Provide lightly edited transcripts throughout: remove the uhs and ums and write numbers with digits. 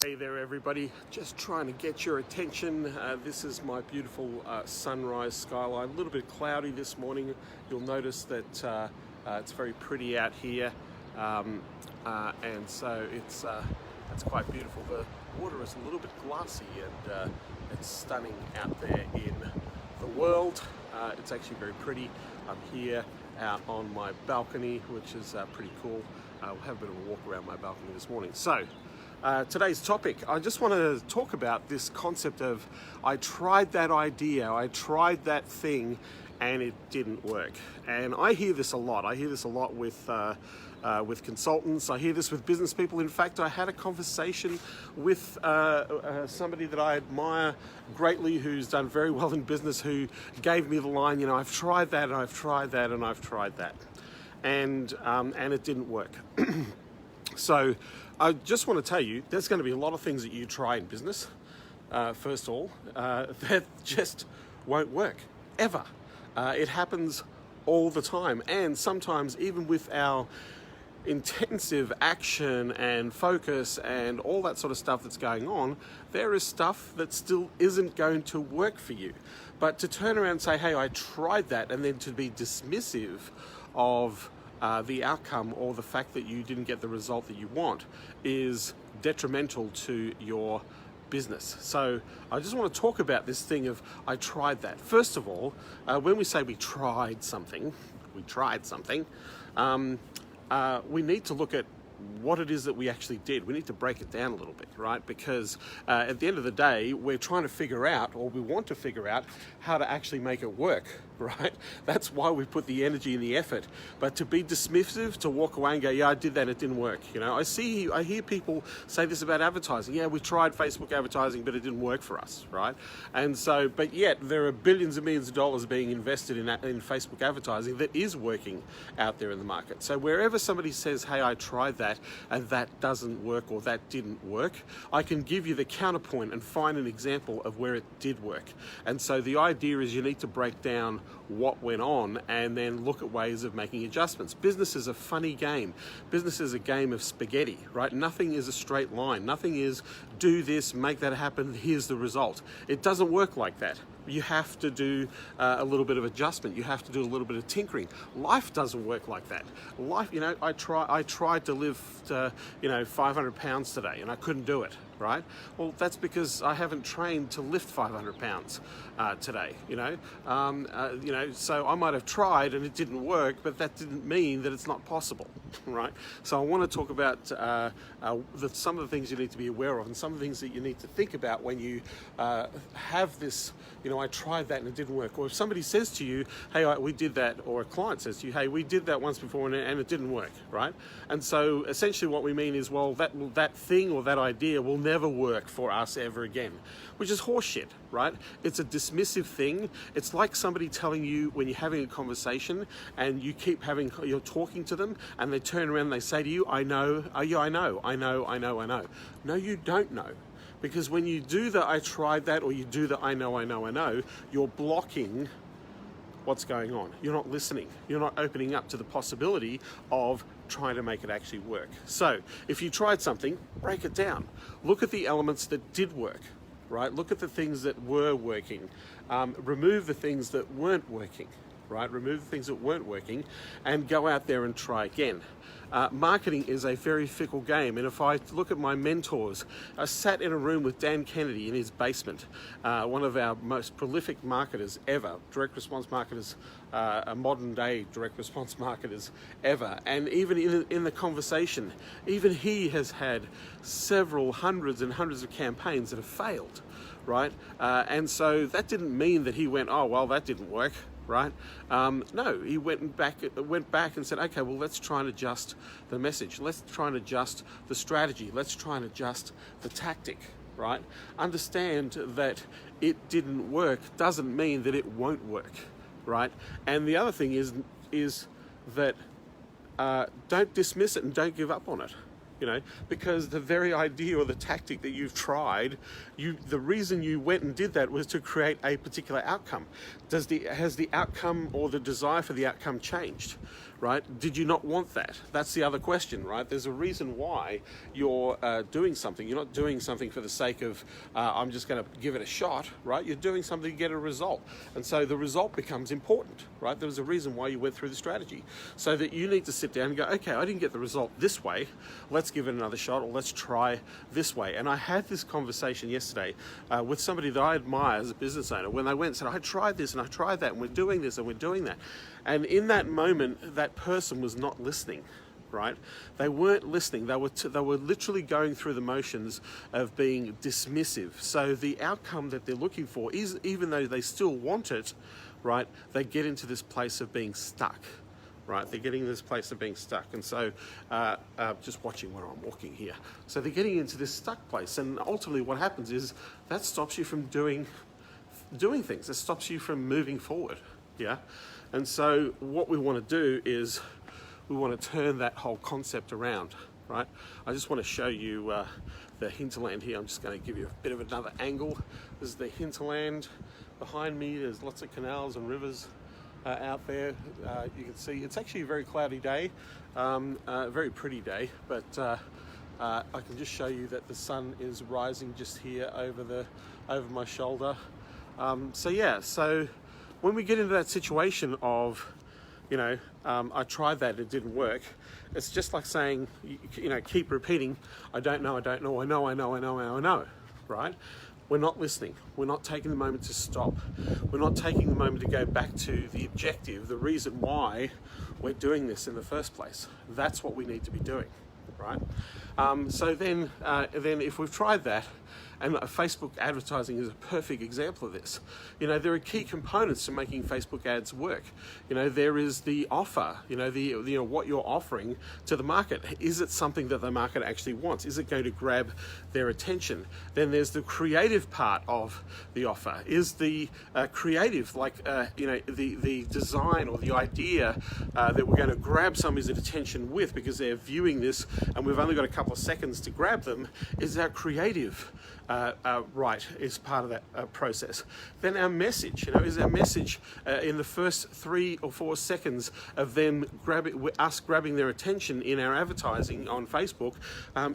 Hey there everybody, just trying to get your attention. This is my beautiful sunrise skyline. A little bit cloudy this morning. You'll notice that it's very pretty out here, and so it's quite beautiful. The water is a little bit glassy and it's stunning out there in the world. It's actually very pretty. I'm here out on my balcony, which is pretty cool. We'll have a bit of a walk around my balcony this morning. So today's topic, I just want to talk about this concept of I tried that idea, I tried that thing, and it didn't work. And I hear this a lot. I hear this a lot with consultants. I hear this with business people. In fact, I had a conversation with somebody that I admire greatly, who's done very well in business, who gave me the line, I've tried that, and I've tried that, and I've tried that, and it didn't work. So I just want to tell you, there's going to be a lot of things that you try in business, first of all, that just won't work, ever. It happens all the time, and sometimes even with our intensive action and focus and all that sort of stuff that's going on, there is stuff that still isn't going to work for you. But to turn around and say, hey, I tried that, and then to be dismissive of the outcome or the fact that you didn't get the result that you want is detrimental to your business. So I just want to talk about this thing of I tried that. First of all, when we say we tried something, we need to look at what it is that we actually did. We need to break it down a little bit, right? Because at the end of the day, we're trying to figure out, or we want to figure out, how to actually make it work, right? That's why we put the energy and the effort. But to be dismissive, to walk away and go, yeah, I did that, it didn't work. I hear people say this about advertising. Yeah, we tried Facebook advertising, but it didn't work for us, right? And so, but yet there are billions and millions of dollars being invested in Facebook advertising that is working out there in the market. So wherever somebody says, hey, I tried that, and that doesn't work, or that didn't work, I can give you the counterpoint and find an example of where it did work. And so the idea is you need to break down what went on and then look at ways of making adjustments. Business is a funny game. Business is a game of spaghetti, right? Nothing is a straight line. Nothing is do this, make that happen, here's the result. It doesn't work like that. You have to do a little bit of adjustment. You have to do a little bit of tinkering. Life doesn't work like that. Life, I tried to lift 500 pounds today, and I couldn't do it, right? Well, that's because I haven't trained to lift 500 pounds today, so I might have tried and it didn't work, but that didn't mean that it's not possible, right? So I want to talk about some of the things you need to be aware of, and some of the things that you need to think about when you have this, I tried that and it didn't work. Or if somebody says to you, hey, we did that, or a client says to you, hey, we did that once before and it didn't work, right? And so essentially what we mean is, well, that thing or that idea will never work for us ever again, which is horseshit, right? It's a dismissive thing. It's like somebody telling you when you're having a conversation and you're talking to them and they turn around and they say to you, I know. No, you don't know. Because when you do the I tried that, or you do the I know, you're blocking what's going on. You're not listening. You're not opening up to the possibility of trying to make it actually work. So if you tried something, break it down. Look at the elements that did work, right? Look at the things that were working. Remove the things that weren't working, right? Remove the things that weren't working and go out there and try again. Marketing is a very fickle game, and if I look at my mentors, I sat in a room with Dan Kennedy in his basement, one of our most prolific marketers ever, direct response marketers, modern day direct response marketers ever, and even in the conversation, even he has had several hundreds and hundreds of campaigns that have failed, right? And so that didn't mean that he went, oh, well, that didn't work. Right? No, he went back and said, okay, well, let's try and adjust the message. Let's try and adjust the strategy. Let's try and adjust the tactic, right? Understand that it didn't work doesn't mean that it won't work, right? And the other thing is that don't dismiss it and don't give up on it. Because the very idea or the tactic that you've tried, the reason you went and did that was to create a particular outcome. Has the outcome or the desire for the outcome changed, right? Did you not want that? That's the other question, right? There's a reason why you're doing something. You're not doing something for the sake of, I'm just going to give it a shot, right? You're doing something to get a result. And so the result becomes important, right? There was a reason why you went through the strategy. So that you need to sit down and go, okay, I didn't get the result this way. Let's give it another shot, or let's try this way. And I had this conversation yesterday with somebody that I admire as a business owner, when they went and said, I tried this and I tried that, and we're doing this and we're doing that. And in that moment, that person was not listening, right? They weren't listening. They were literally going through the motions of being dismissive. So the outcome that they're looking for is, even though they still want it, right, they get into this place of being stuck, right? They're getting into this place of being stuck. And so just watching where I'm walking here. So they're getting into this stuck place. And ultimately what happens is that stops you from doing things. It stops you from moving forward, yeah? And so what we want to do is we want to turn that whole concept around, right? I just want to show you the hinterland here. I'm just going to give you a bit of another angle. This is the hinterland. Behind me, there's lots of canals and rivers out there. You can see it's actually a very cloudy day, a very pretty day, but I can just show you that the sun is rising just here over my shoulder. So when we get into that situation of, I tried that, it didn't work, it's just like saying, keep repeating, I don't know, I know, right? We're not listening. We're not taking the moment to stop. We're not taking the moment to go back to the objective, the reason why we're doing this in the first place. That's what we need to be doing, right? So then if we've tried that, and Facebook advertising is a perfect example of this. There are key components to making Facebook ads work. There is the offer, what you're offering to the market. Is it something that the market actually wants? Is it going to grab their attention? Then there's the creative part of the offer. Is the creative, the design or the idea that we're going to grab somebody's attention with because they're viewing this and we've only got a couple of seconds to grab them, is our creative right, is part of that process. Then our message, is our message in the first 3 or 4 seconds of them grabbing their attention in our advertising on Facebook,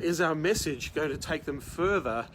is our message going to take them further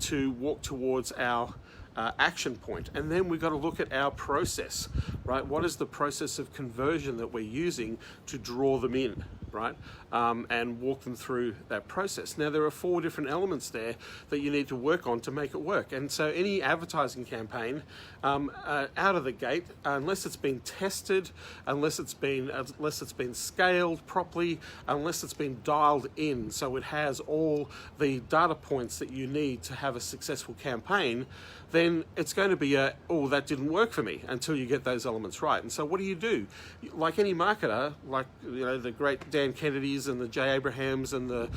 to walk towards our action point? And then we've got to look at our process, right? What is the process of conversion that we're using to draw them in, right? And walk them through that process. Now, there are 4 different elements there that you need to work on to make it work. And so any advertising campaign out of the gate, unless it's been tested, unless it's been scaled properly, unless it's been dialed in so it has all the data points that you need to have a successful campaign, then it's going to be that didn't work for me until you get those elements right. And so what do? Like any marketer, like the great Dan Kennedys and the Jay Abrahams and the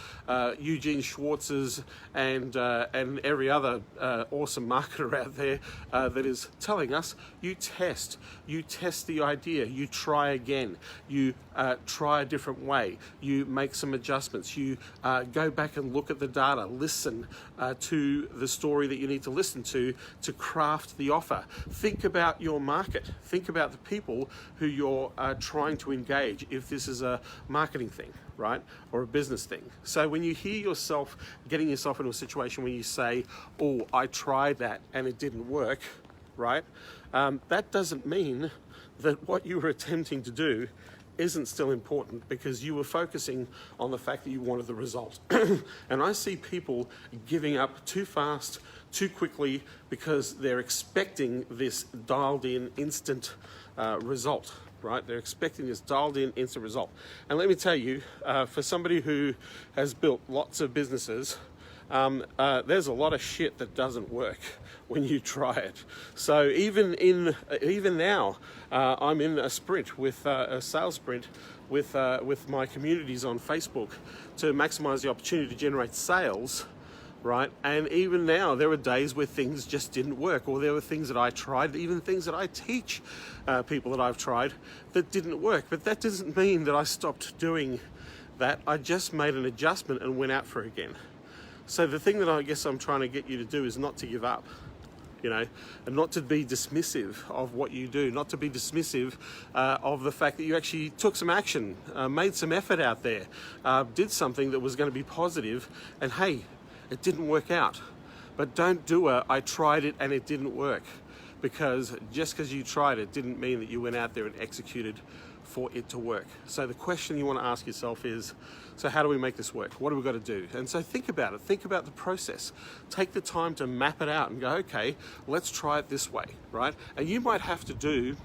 Eugene Schwartzes and every other awesome marketer out there that is telling us, you test the idea, you try again, you try a different way, you make some adjustments, you go back and look at the data, listen to the story that you need to listen to craft the offer. Think about your market. Think about the people who you're trying to engage if this is a marketing thing, right? Or a business thing. So when you hear yourself getting yourself into a situation where you say, oh, I tried that and it didn't work, right? That doesn't mean that what you were attempting to do isn't still important, because you were focusing on the fact that you wanted the result. And I see people giving up too fast, too quickly, because they're expecting this dialed in instant result, right? They're expecting this dialed in instant result. And let me tell you, for somebody who has built lots of businesses, there's a lot of shit that doesn't work when you try it. So even now, I'm in a sprint with a sales sprint with my communities on Facebook to maximize the opportunity to generate sales, right? And even now, there are days where things just didn't work, or there were things that I tried, even things that I teach people that I've tried that didn't work. But that doesn't mean that I stopped doing that. I just made an adjustment and went out for it again. So the thing that I guess I'm trying to get you to do is not to give up, you know, and not to be dismissive of what you do, not to be dismissive of the fact that you actually took some action, made some effort out there, did something that was going to be positive, and hey, it didn't work out. But don't do I tried it and it didn't work, because just because you tried it didn't mean that you went out there and executed for it to work. So the question you want to ask yourself is, so how do we make this work? What do we got to do? And so think about it. Think about the process. Take the time to map it out and go, okay, let's try it this way, right? And you might have to do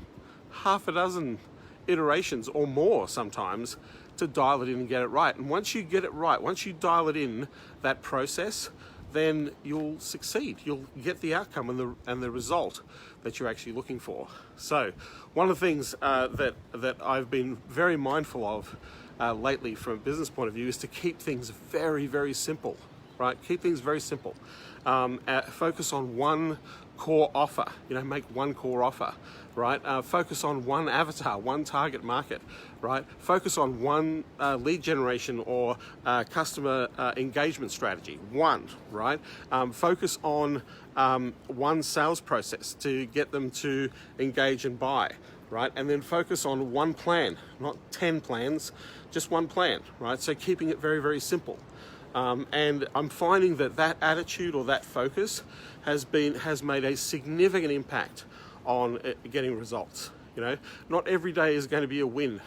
half a dozen iterations or more sometimes to dial it in and get it right. And once you get it right, once you dial it in, that process, then you'll succeed. You'll get the outcome and the result that you're actually looking for. So one of the things that I've been very mindful of lately from a business point of view is to keep things very, very simple, right? Keep things very simple. Focus on one core offer, make one core offer, right? Focus on one avatar, one target market, right? Focus on one lead generation or customer engagement strategy, one, right? Focus on one sales process to get them to engage and buy, right? And then focus on one plan, not 10 plans, just one plan, right? So keeping it very, very simple. And I'm finding that attitude or that focus has made a significant impact on getting results. Not every day is going to be a win.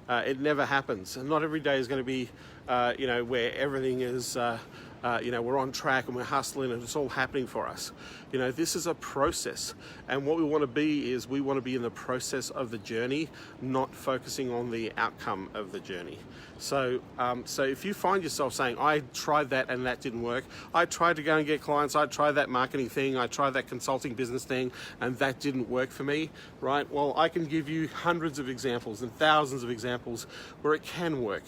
It never happens, and not every day is going to be, where everything is, we're on track and we're hustling and it's all happening for us. This is a process, and what we want to be is we want to be in the process of the journey, not focusing on the outcome of the journey. So if you find yourself saying, I tried that and that didn't work, I tried to go and get clients, I tried that marketing thing, I tried that consulting business thing, and that didn't work for me, right? Well, I can give you hundreds of examples and thousands of examples where it can work.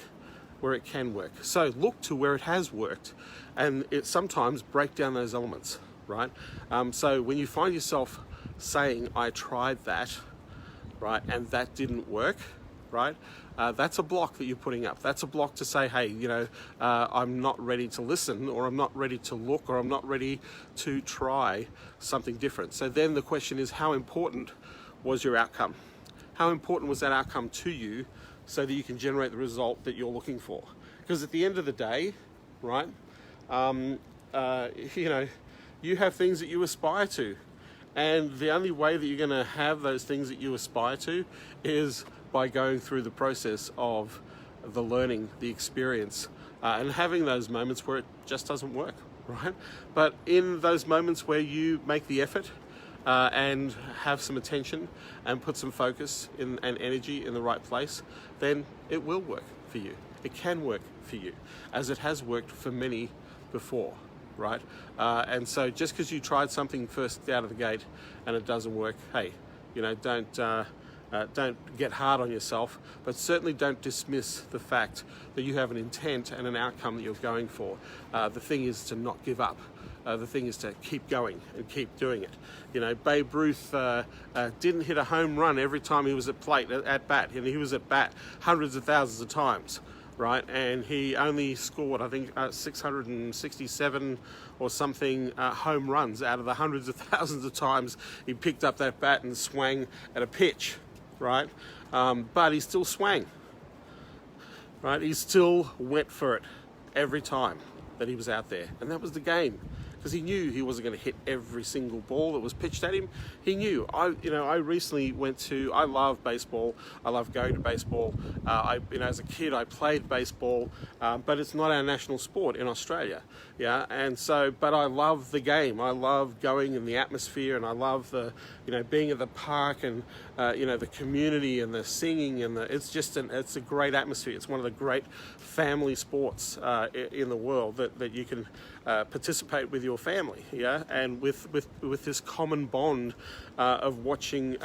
So look to where it has worked, and it sometimes break down those elements, right? So when you find yourself saying, I tried that, right, and that didn't work, right? That's a block that you're putting up. That's a block to say, hey, I'm not ready to listen, or I'm not ready to look, or I'm not ready to try something different. So then the question is, how important was your outcome? How important was that outcome to you so that you can generate the result that you're looking for? Because at the end of the day, right, you have things that you aspire to. And the only way that you're going to have those things that you aspire to is by going through the process of the learning, the experience, and having those moments where it just doesn't work, right? But in those moments where you make the effort and have some attention and put some focus and energy in the right place, then it will work for you. It can work for you, as it has worked for many before, right? And so just because you tried something first out of the gate and it doesn't work, hey, don't get hard on yourself, but certainly don't dismiss the fact that you have an intent and an outcome that you're going for. The thing is to not give up. The thing is to keep going and keep doing it. Babe Ruth didn't hit a home run every time he was at bat, and he was at bat hundreds of thousands of times, right? And he only scored, I think, 667 or something home runs out of the hundreds of thousands of times he picked up that bat and swung at a pitch, right? But he still swung, right? He still went for it every time that he was out there, and that was the game. Because he knew he wasn't going to hit every single ball that was pitched at him. He knew. I recently I love baseball. I love going to baseball. As a kid, I played baseball, but it's not our national sport in Australia. Yeah, and so, but I love the game. I love going in the atmosphere, and I love being at the park and the community and the singing and it's a great atmosphere. It's one of the great family sports in the world that you can participate with your family, yeah, and with this common bond of watching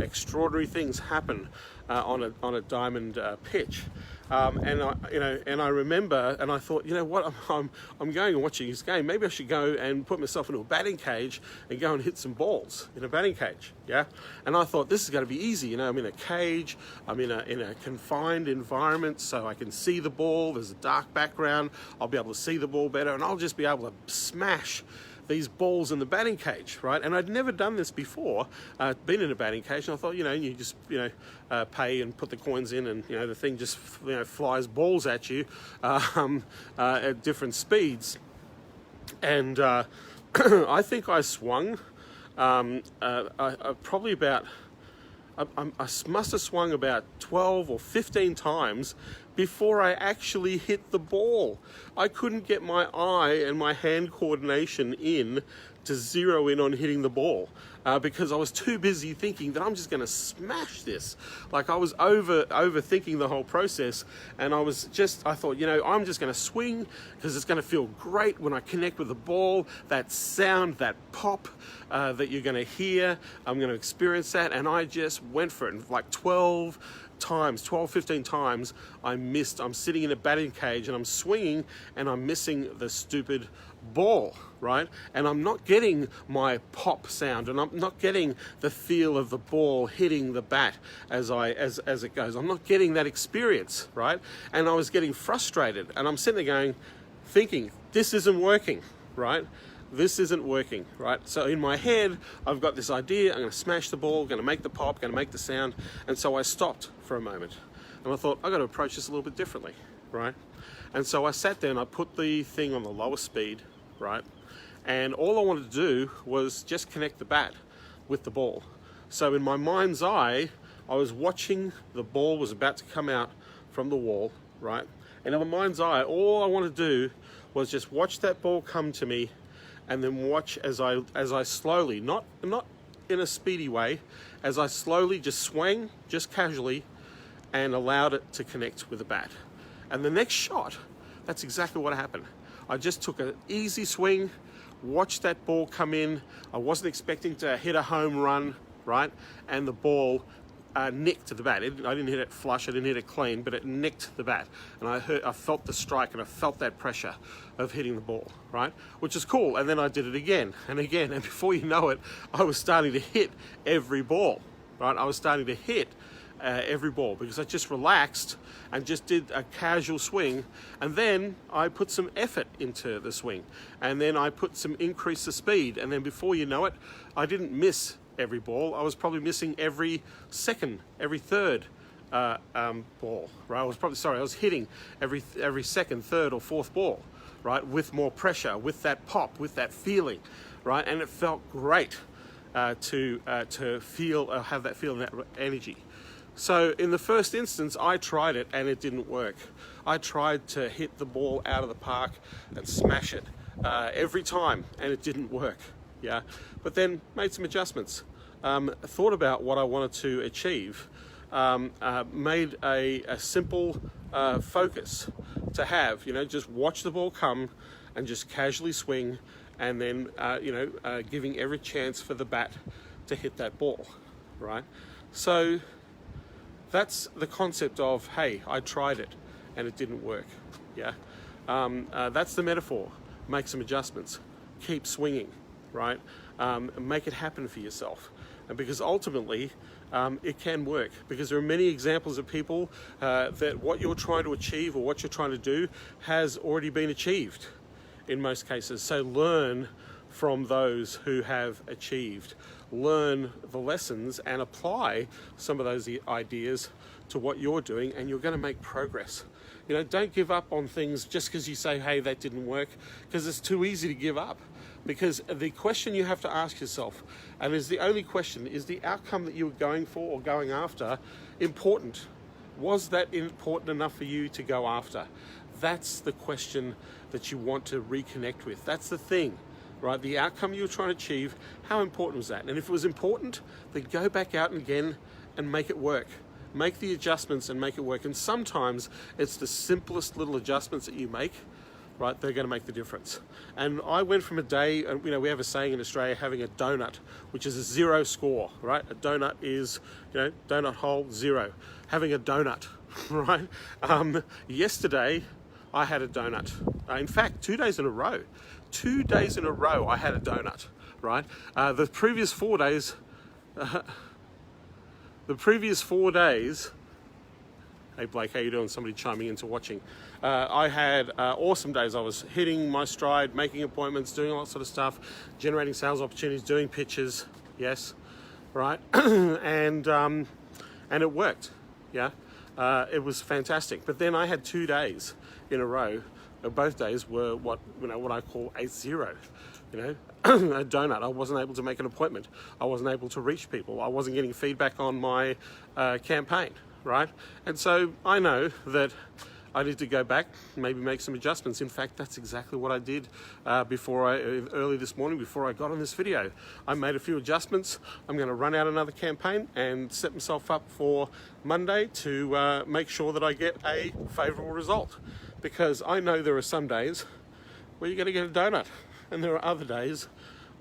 extraordinary things happen on a diamond pitch. And I remember, and I thought, what, I'm going and watching this game. Maybe I should go and put myself into a batting cage and go and hit some balls in a batting cage, yeah. And I thought, this is going to be easy. I'm in a cage, I'm in a confined environment, so I can see the ball. There's a dark background. I'll be able to see the ball better, and I'll just be able to smash these balls in the batting cage, right? And I'd never done this before, been in a batting cage, and I thought, you just, pay and put the coins in, and, the thing just, flies balls at you at different speeds. And I think I swung probably about, I must have swung about 12 or 15 times before I actually hit the ball. I couldn't get my eye and my hand coordination in to zero in on hitting the ball because I was too busy thinking that I'm just going to smash this. Like, I was overthinking the whole process, and I thought, I'm just going to swing because it's going to feel great when I connect with the ball, that sound, that pop that you're going to hear. I'm going to experience that, and I just went for it. And like 12, 15 times, I'm sitting in a batting cage and I'm swinging and I'm missing the stupid ball, right? And I'm not getting my pop sound, and I'm not getting the feel of the ball hitting the bat as it goes. I'm not getting that experience, right? And I was getting frustrated, and I'm sitting there thinking, this isn't working, right? This isn't working, right? So in my head, I've got this idea, I'm going to smash the ball, going to make the pop, going to make the sound. And so I stopped for a moment, and I thought, I've got to approach this a little bit differently, right? And so I sat there and I put the thing on the lower speed, right? And all I wanted to do was just connect the bat with the ball. So in my mind's eye, I was watching the ball was about to come out from the wall, right? And in my mind's eye, all I wanted to do was just watch that ball come to me, and then watch as I slowly, not in a speedy way, as I slowly just swang, just casually, and allowed it to connect with the bat. And the next shot, that's exactly what happened. I just took an easy swing, watched that ball come in. I wasn't expecting to hit a home run, right? And the ball nicked the bat. I didn't hit it flush, I didn't hit it clean, but it nicked the bat. And I felt the strike, and I felt that pressure of hitting the ball, right? Which is cool. And then I did it again and again. And before you know it, I was starting to hit every ball, right? I was starting to hit every ball because I just relaxed and just did a casual swing. And then I put some effort into the swing. And then I put some increase the speed. And then before you know it, I didn't miss every ball. I was probably missing every second, every third ball, right? I was hitting every second, third, or fourth ball, right? With more pressure, with that pop, with that feeling, right? And it felt great to feel, have that feeling, that energy. So in the first instance, I tried it and it didn't work. I tried to hit the ball out of the park and smash it every time, and it didn't work. Yeah, but then made some adjustments, thought about what I wanted to achieve, made a simple focus to have, just watch the ball come and just casually swing, and then, giving every chance for the bat to hit that ball, right? So that's the concept of, hey, I tried it and it didn't work, yeah? That's the metaphor. Make some adjustments, keep swinging, right? Make it happen for yourself. And because ultimately, it can work, because there are many examples of people that what you're trying to achieve or what you're trying to do has already been achieved in most cases. So learn from those who have achieved. Learn the lessons and apply some of those ideas to what you're doing, and you're going to make progress. Don't give up on things just because you say, hey, that didn't work, because it's too easy to give up. Because the question you have to ask yourself, and is the only question, is the outcome that you were going for or going after important? Was that important enough for you to go after? That's the question that you want to reconnect with. That's the thing, right? The outcome you were trying to achieve, how important was that? And if it was important, then go back out again and make it work. Make the adjustments and make it work. And sometimes it's the simplest little adjustments that you make, right, they're going to make the difference. And I went from a day, we have a saying in Australia, having a donut, which is a 0 score, right? A donut is, donut hole, 0. Having a donut, right? Yesterday, I had a donut. In fact, 2 days in a row. 2 days in a row, I had a donut, right? The previous 4 days, Hey Blake, how you doing? Somebody chiming in to watching. I had awesome days. I was hitting my stride, making appointments, doing all that sort of stuff, generating sales opportunities, doing pitches. Yes, right, and it worked. Yeah, it was fantastic. But then I had 2 days in a row. Both days were what I call a zero. A donut. I wasn't able to make an appointment. I wasn't able to reach people. I wasn't getting feedback on my campaign. Right? And so I know that I need to go back, maybe make some adjustments. In fact, that's exactly what I did early this morning before I got on this video. I made a few adjustments. I'm going to run out another campaign and set myself up for Monday to make sure that I get a favorable result. Because I know there are some days where you're going to get a donut, and there are other days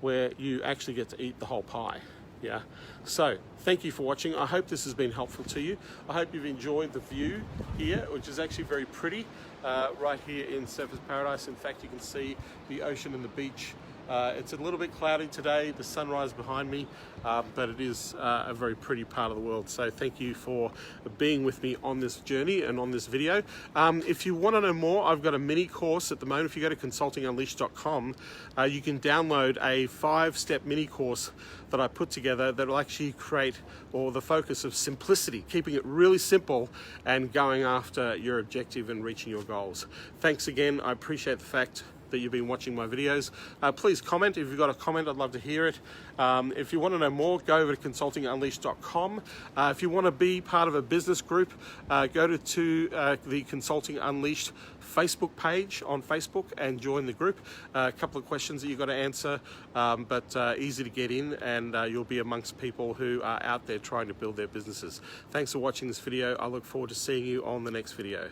where you actually get to eat the whole pie. Yeah. So thank you for watching. I hope this has been helpful to you. I hope you've enjoyed the view here, which is actually very pretty, right here in Surfers Paradise. In fact, you can see the ocean and the beach. It's a little bit cloudy today, the sunrise behind me, but it is a very pretty part of the world. So thank you for being with me on this journey and on this video. If you want to know more, I've got a mini course at the moment. If you go to consultingunleashed.com, you can download a 5-step mini course that I put together that will actually create, or the focus of simplicity, keeping it really simple and going after your objective and reaching your goals. Thanks again. I appreciate the fact that you've been watching my videos. Please comment. If you've got a comment, I'd love to hear it. If you want to know more, go over to consultingunleashed.com. If you want to be part of a business group, go to the Consulting Unleashed Facebook page on Facebook and join the group. A couple of questions that you've got to answer, but easy to get in, and you'll be amongst people who are out there trying to build their businesses. Thanks for watching this video. I look forward to seeing you on the next video.